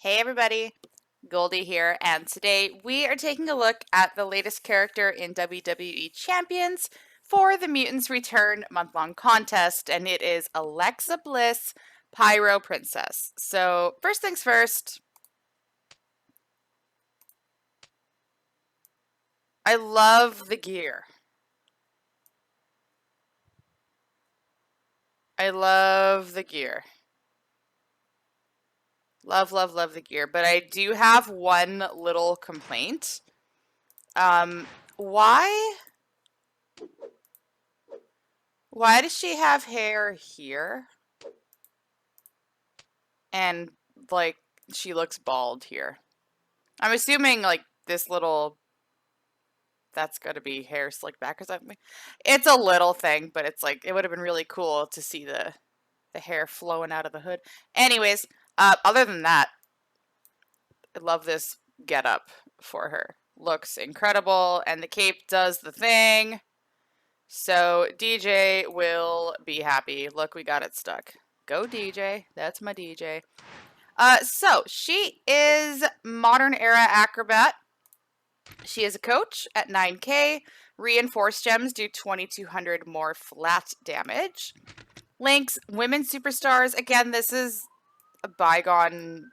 Hey everybody, Goldie here, and today we are taking a look at the latest character in WWE Champions for the Mutants Return month-long contest, and it is Alexa Bliss, Pyro Princess. So first things first, I love the gear. I love the gear. Love, love, love the gear, but I do have one little complaint. Why does she have hair here? And, like, she looks bald here. I'm assuming, like, this little... That's gotta be hair slicked back or something. It's a little thing, but it's like, it would have been really cool to see the hair flowing out of the hood. Anyways, other than that, I love this getup for her. Looks incredible, and the cape does the thing. So DJ will be happy. Look, we got it stuck. Go DJ. That's my DJ. So she is modern era acrobat. She is a coach at 9k. Reinforced gems do 2200 more flat damage. Links, women superstars. Again, this is a bygone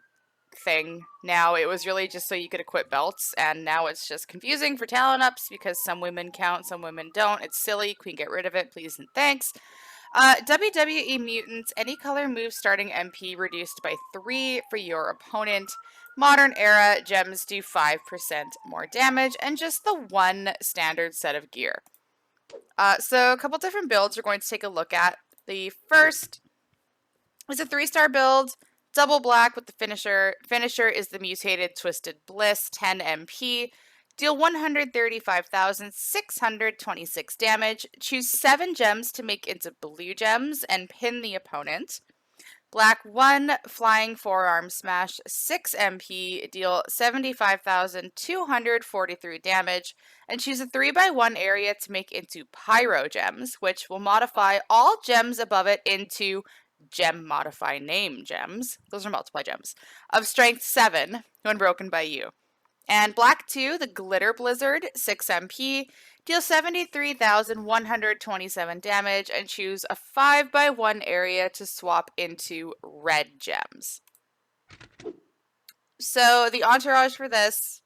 thing now. It was really just so you could equip belts, and now it's just confusing for talent ups because some women count, some women don't. It's silly. Queen, get rid of it, please and thanks. WWE Mutants, any color move starting MP reduced by 3 for your opponent. Modern era gems do 5% more damage, and just the one standard set of gear. So a couple different builds we're going to take a look at. The first is a 3-star build, double black with the finisher. Finisher is the mutated Twisted Bliss, 10 MP. Deal 135,626 damage. Choose 7 gems to make into blue gems and pin the opponent. Black 1, Flying Forearm Smash, 6 MP. Deal 75,243 damage. And choose a 3x1 area to make into Pyro gems, which will modify all gems above it into gem modify name gems. Those are multiply gems. Of strength 7 when broken by you. And black 2, the Glitter Blizzard, 6 MP, deal 73,127 damage, and choose a 5x1 area to swap into red gems. So the entourage for this: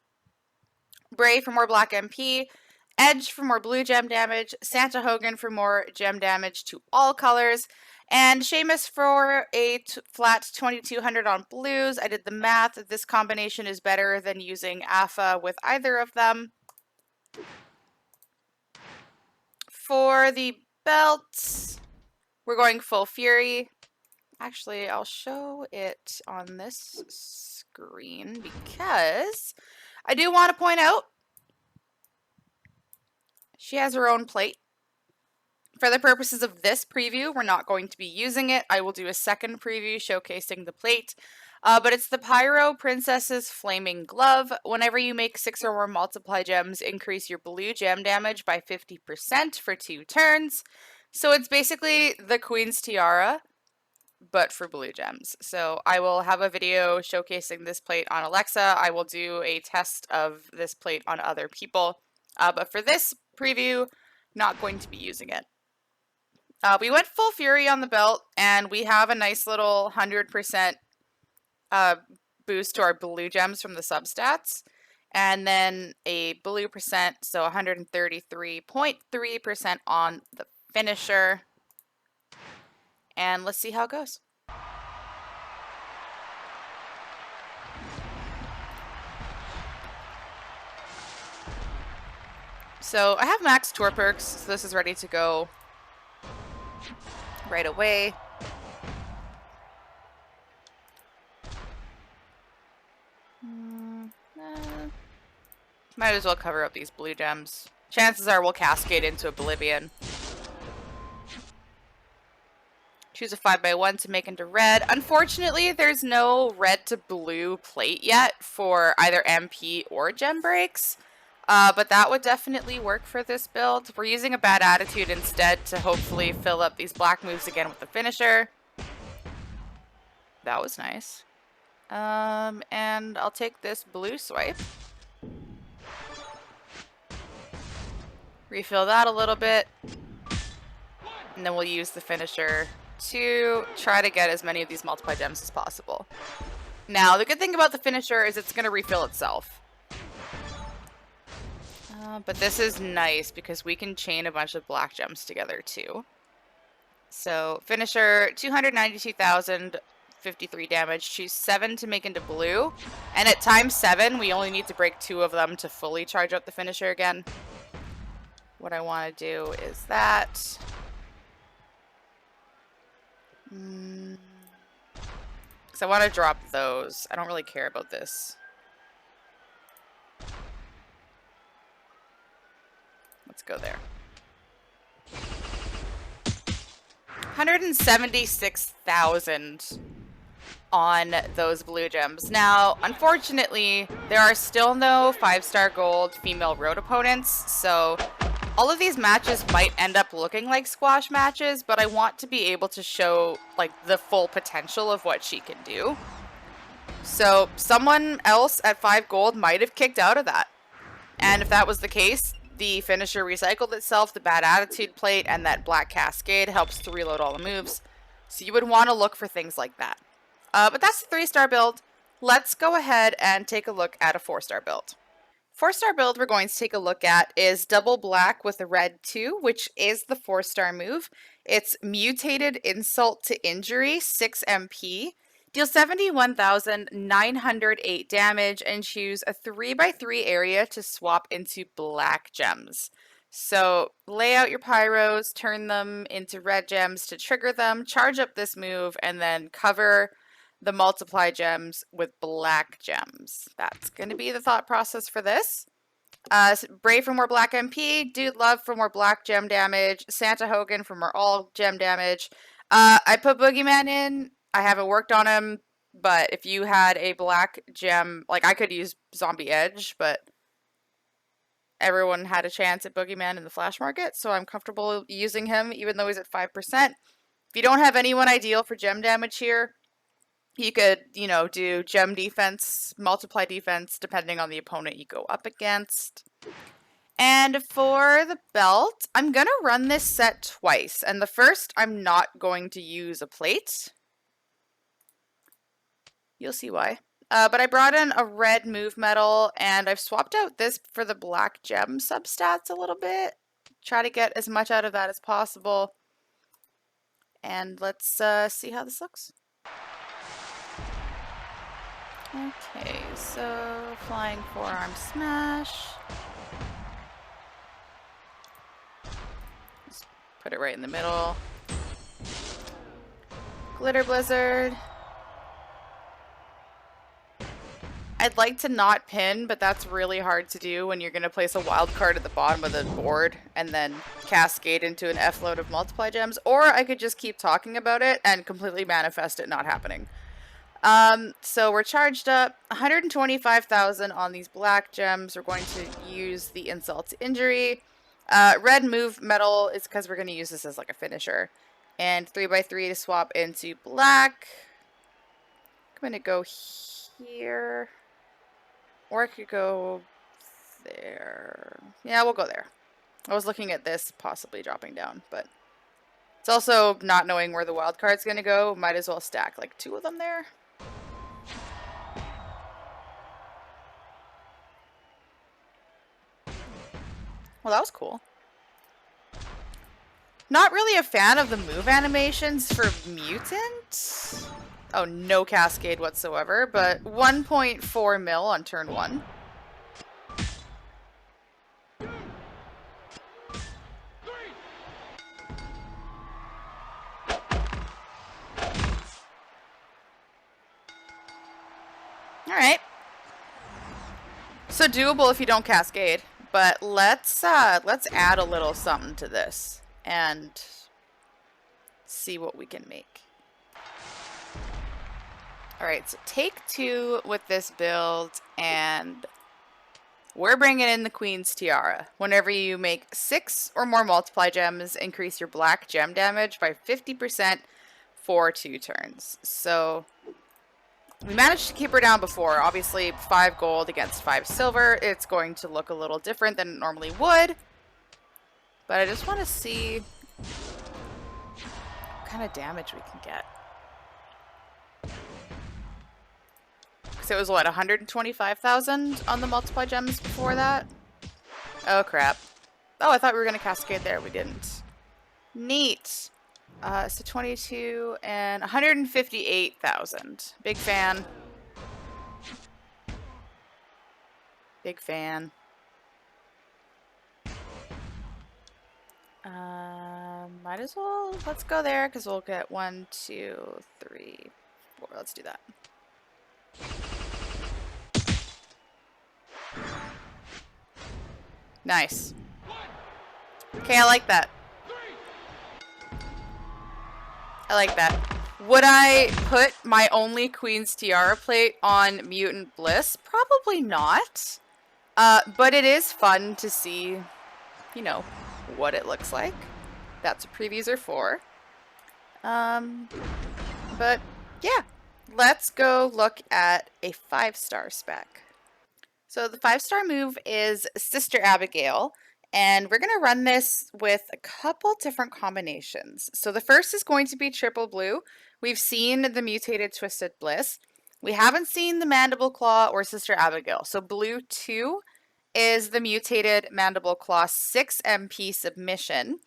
Bray for more black MP, Edge for more blue gem damage, Santa Hogan for more gem damage to all colors, and Sheamus for a flat 2200 on blues. I did the math. This combination is better than using AFA with either of them. For the belts, we're going full fury. Actually, I'll show it on this screen because I do want to point out she has her own plate. For the purposes of this preview, we're not going to be using it. I will do a second preview showcasing the plate. But it's the Pyro Princess's Flaming Glove. Whenever you make 6 or more multiply gems, increase your blue gem damage by 50% for 2 turns. So it's basically the Queen's Tiara, but for blue gems. So I will have a video showcasing this plate on Alexa. I will do a test of this plate on other people. But for this preview, not going to be using it. We went full fury on the belt, and we have a nice little 100% boost to our blue gems from the substats, and then a blue percent, so 133.3% on the finisher. And let's see how it goes. So I have max tour perks, so this is ready to go right away. Might as well cover up these blue gems. Chances are we'll cascade into Oblivion. Choose a 5x1 to make into red. Unfortunately, there's no red to blue plate yet for either MP or gem breaks. But that would definitely work for this build. We're using a bad attitude instead to hopefully fill up these black moves again with the finisher. That was nice. And I'll take this blue swipe. Refill that a little bit. And then we'll use the finisher to try to get as many of these multiply gems as possible. Now, the good thing about the finisher is it's going to refill itself. But this is nice because we can chain a bunch of black gems together too. So, finisher, 292,053 damage. Choose 7 to make into blue. And at times 7, we only need to break 2 of them to fully charge up the finisher again. What I want to do is that. Because I want to drop those. I don't really care about this. Let's go there. 176,000 on those blue gems. Now, unfortunately, there are still no 5-star gold female road opponents, so all of these matches might end up looking like squash matches, but I want to be able to show like the full potential of what she can do. So someone else at 5 gold might have kicked out of that. And if that was the case, the finisher recycled itself, the bad attitude plate, and that black cascade helps to reload all the moves. So you would want to look for things like that. But that's the 3-star build. Let's go ahead and take a look at a 4-star build. 4-star build we're going to take a look at is double black with a red 2, which is the 4-star move. It's mutated insult to injury, 6 MP. Deal 71,908 damage and choose a 3x3 area to swap into black gems. So lay out your pyros, turn them into red gems to trigger them, charge up this move, and then cover the multiply gems with black gems. That's going to be the thought process for this. Brave for more black MP, Dude Love for more black gem damage, Santa Hogan for more all gem damage. I put Boogeyman in. I haven't worked on him, but if you had a black gem, like I could use Zombie Edge, but everyone had a chance at Boogeyman in the Flash Market, so I'm comfortable using him even though he's at 5%. If you don't have anyone ideal for gem damage here, you could, you know, do gem defense, multiply defense, depending on the opponent you go up against. And for the belt, I'm going to run this set twice. And the first, I'm not going to use a plate. You'll see why. But I brought in a red move medal, and I've swapped out this for the black gem substats a little bit. Try to get as much out of that as possible. And let's see how this looks. Okay, so flying forearm smash. Just put it right in the middle. Glitter blizzard. I'd like to not pin, but that's really hard to do when you're going to place a wild card at the bottom of the board and then cascade into an F load of multiply gems. Or I could just keep talking about it and completely manifest it not happening. So we're charged up 125,000 on these black gems. We're going to use the insult to injury. Red move metal is because we're going to use this as like a finisher. And 3x3 to swap into black. I'm going to go here. Or I could go there. Yeah, we'll go there. I was looking at this possibly dropping down, but it's also not knowing where the wild card's going to go. Might as well stack like 2 of them there. Well, that was cool. Not really a fan of the move animations for Mutant. Oh, no cascade whatsoever, but 1.4 mil on turn 1. Alright. So doable if you don't cascade. But let's add a little something to this and see what we can make. Alright, so take 2 with this build, and we're bringing in the Queen's Tiara. Whenever you make 6 or more multiply gems, increase your black gem damage by 50% for 2 turns. So We managed to keep her down before. Obviously, 5 gold against 5 silver. It's going to look a little different than it normally would. But I just want to see what kind of damage we can get. Because it was, what, 125,000 on the multiply gems before that? Oh, crap. Oh, I thought we were going to cascade there. We didn't. Neat. So 22 and 158,000. Big fan. Big fan. Might as well, let's go there because we'll get 1, 2, 3, 4. Let's do that. Nice. Okay, I like that. I like that. Would I put my only Queen's Tiara plate on Mutant Bliss? Probably not. But it is fun to see, you know, what it looks like. That's what previews are for. But yeah, let's go look at a 5-star spec. So the 5-star move is Sister Abigail, and we're going to run this with a couple different combinations. So the first is going to be triple blue. We've seen the mutated Twisted Bliss. We haven't seen the Mandible Claw or Sister Abigail. So blue 2 is the mutated Mandible Claw 6 MP submission.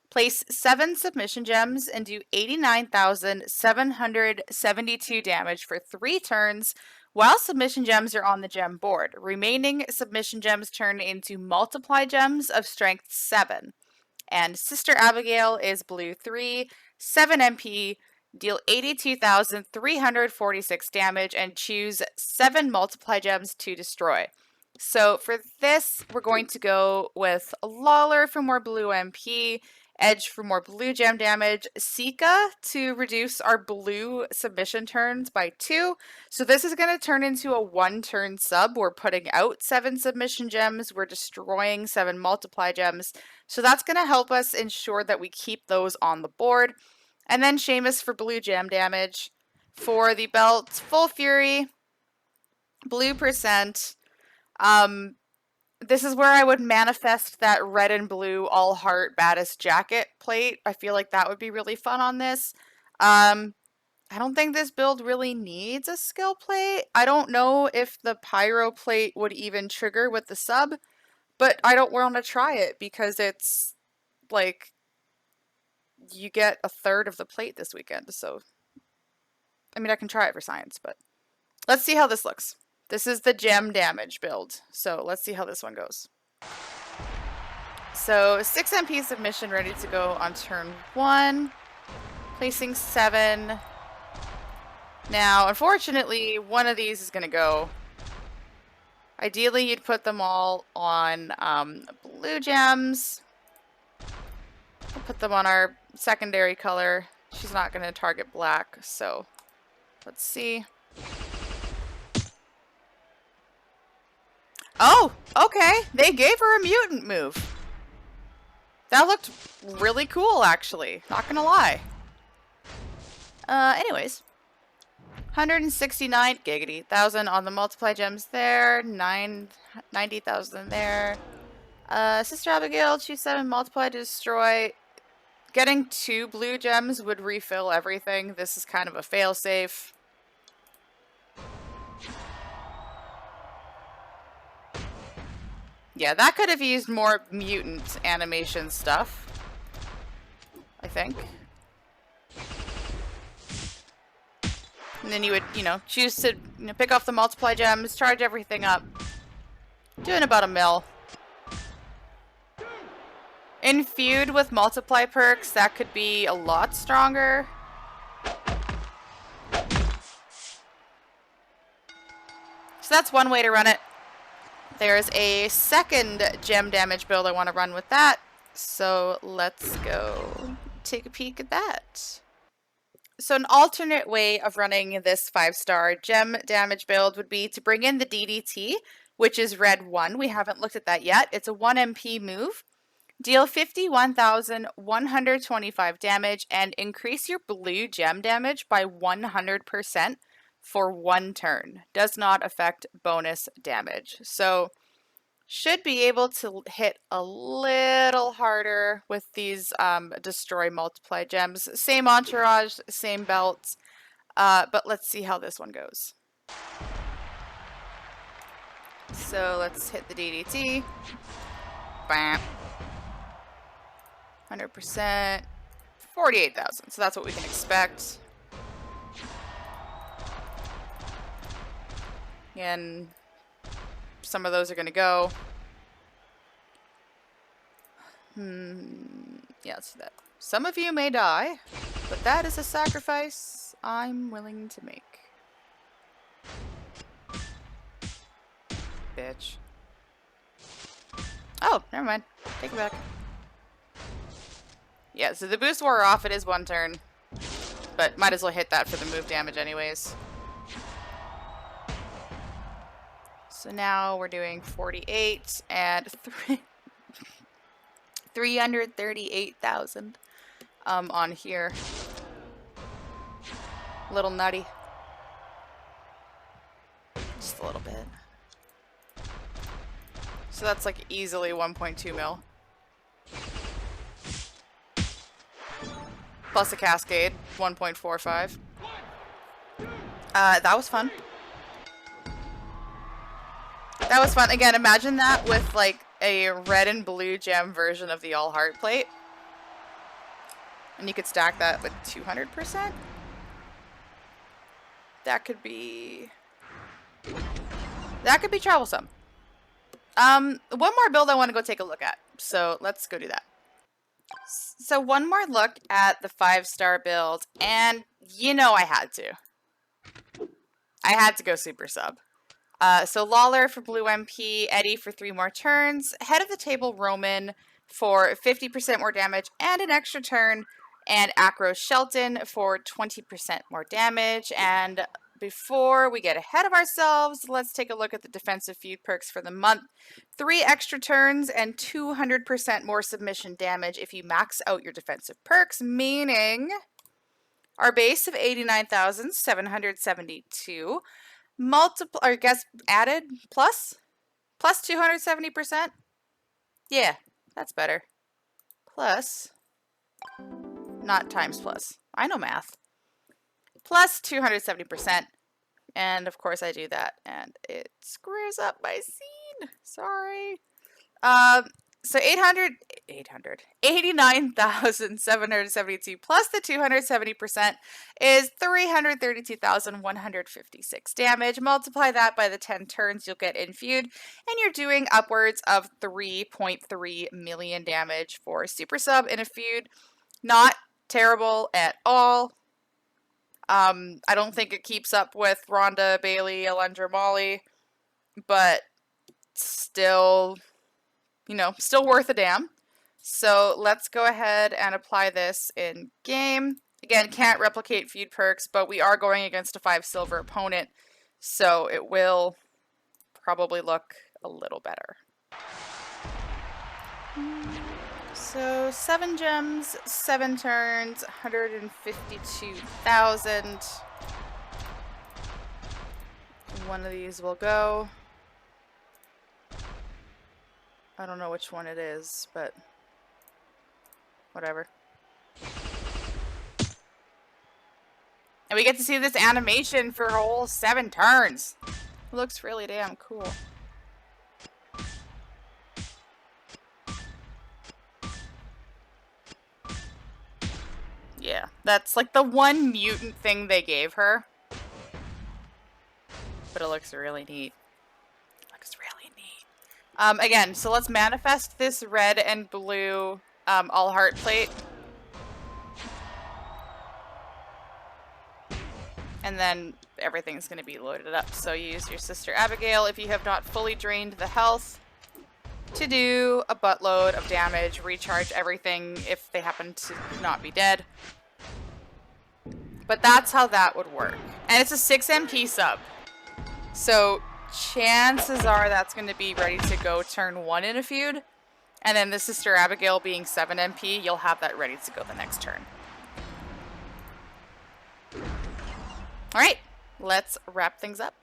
Place 7 submission gems and do 89,772 damage for 3 turns while submission gems are on the gem board. Remaining submission gems turn into multiply gems of strength 7. And Sister Abigail is blue 3, 7 MP, deal 82,346 damage, and choose 7 multiply gems to destroy. So for this, we're going to go with Lawler for more blue MP, Edge for more blue gem damage, Sika to reduce our blue submission turns by 2. So this is going to turn into a 1-turn sub. We're putting out 7 submission gems. We're destroying 7 multiply gems. So that's going to help us ensure that we keep those on the board. And then Seamus for blue gem damage. For the belt, Full Fury, blue %. This is where I would manifest that red and blue all heart baddest jacket plate. I feel like that would be really fun on this. I don't think this build really needs a skill plate. I don't know if the Pyro plate would even trigger with the sub, but I don't want to try it because it's like you get a third of the plate this weekend. So, I mean, I can try it for science, but let's see how this looks. This is the gem damage build, so let's see how this one goes. So 6 MP submission ready to go on turn 1, placing 7. Now, unfortunately, one of these is going to go. Ideally, you'd put them all on blue gems. We'll put them on our secondary color. She's not going to target black, so let's see. Oh, okay. They gave her a mutant move. That looked really cool, actually. Not gonna lie. Anyways. 169 giggity thousand on the multiply gems there. 90,000 there. Sister Abigail, choose 7 multiply to destroy. Getting 2 blue gems would refill everything. This is kind of a failsafe. Yeah, that could have used more mutant animation stuff, I think. And then you would, choose to pick off the multiply gems, charge everything up. Doing about a mil. In feud with multiply perks, that could be a lot stronger. So that's one way to run it. There's a second gem damage build I want to run with that. So let's go take a peek at that. So an alternate way of running this 5-star gem damage build would be to bring in the DDT, which is red 1. We haven't looked at that yet. It's a 1 MP move. Deal 51,125 damage and increase your blue gem damage by 100% for 1 turn. Does not affect bonus damage. So should be able to hit a little harder with these destroy multiply gems. Same entourage, same belts, but let's see how this one goes. So let's hit the DDT. Bam. 100%. 48,000. So that's what we can expect. And some of those are going to go. Yeah, so that. Some of you may die, but that is a sacrifice I'm willing to make. Bitch. Oh, never mind. Take it back. Yeah, so the boost wore off. It is 1 turn. But might as well hit that for the move damage anyways. So now we're doing 48 and 338,000 on here. A little nutty. Just a little bit. So that's like easily 1.2 mil. Plus a cascade, 1.45. That was fun. That was fun. Again, imagine that with like a red and blue gem version of the all heart plate. And you could stack that with 200%. That could be troublesome. One more build I want to go take a look at. So let's go do that. So one more look at the 5-star build, and you know I had to. I had to go super sub. So Lawler for blue MP, Eddie for 3 more turns, head of the table Roman for 50% more damage and an extra turn, and Acro Shelton for 20% more damage. And before we get ahead of ourselves, let's take a look at the defensive feud perks for the month. 3 extra turns and 200% more submission damage if you max out your defensive perks, meaning our base of 89,772 added plus 270%. Yeah, that's better. Plus, not times plus. I know math. Plus 270%. And of course I do that and it screws up my scene. Sorry. So 89,772 plus the 270% is 332,156 damage. Multiply that by the 10 turns you'll get in feud, and you're doing upwards of 3.3 million damage for super sub in a feud. Not terrible at all. I don't think it keeps up with Ronda, Bailey, Alundra, Molly, but still, you know, still worth a damn. So let's go ahead and apply this in game. Again, can't replicate feud perks, but we are going against a 5 silver opponent, so it will probably look a little better. So 7 gems, 7 turns, 152,000. One of these will go. I don't know which one it is, but whatever. And we get to see this animation for a whole 7 turns. It looks really damn cool. Yeah, that's like the one mutant thing they gave her. But it looks really neat. Looks really neat. Again, so let's manifest this red and blue all heart plate. And then everything's going to be loaded up. So use your Sister Abigail if you have not fully drained the health to do a buttload of damage, recharge everything if they happen to not be dead. But that's how that would work. And it's a 6 MP sub. So chances are that's going to be ready to go turn 1 in a feud. And then the Sister Abigail being 7 MP, you'll have that ready to go the next turn. Alright, let's wrap things up.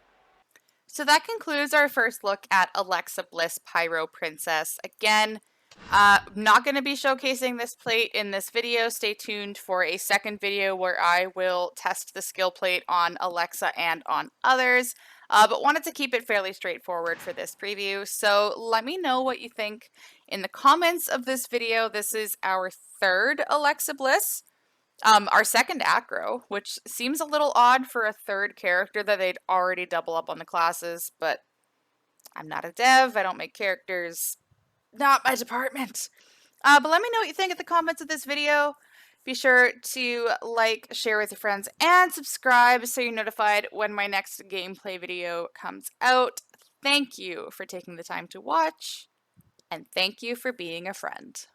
So that concludes our first look at Alexa Bliss Pyro Princess. Again, not going to be showcasing this plate in this video. Stay tuned for a second video where I will test the skill plate on Alexa and on others. But wanted to keep it fairly straightforward for this preview. So let me know what you think in the comments of this video. This is our third Alexa Bliss. Our second acro, which seems a little odd for a third character that they'd already double up on the classes, but I'm not a dev, I don't make characters, not my department. But let me know what you think in the comments of this video. Be sure to like, share with your friends, and subscribe so you're notified when my next gameplay video comes out. Thank you for taking the time to watch, and thank you for being a friend.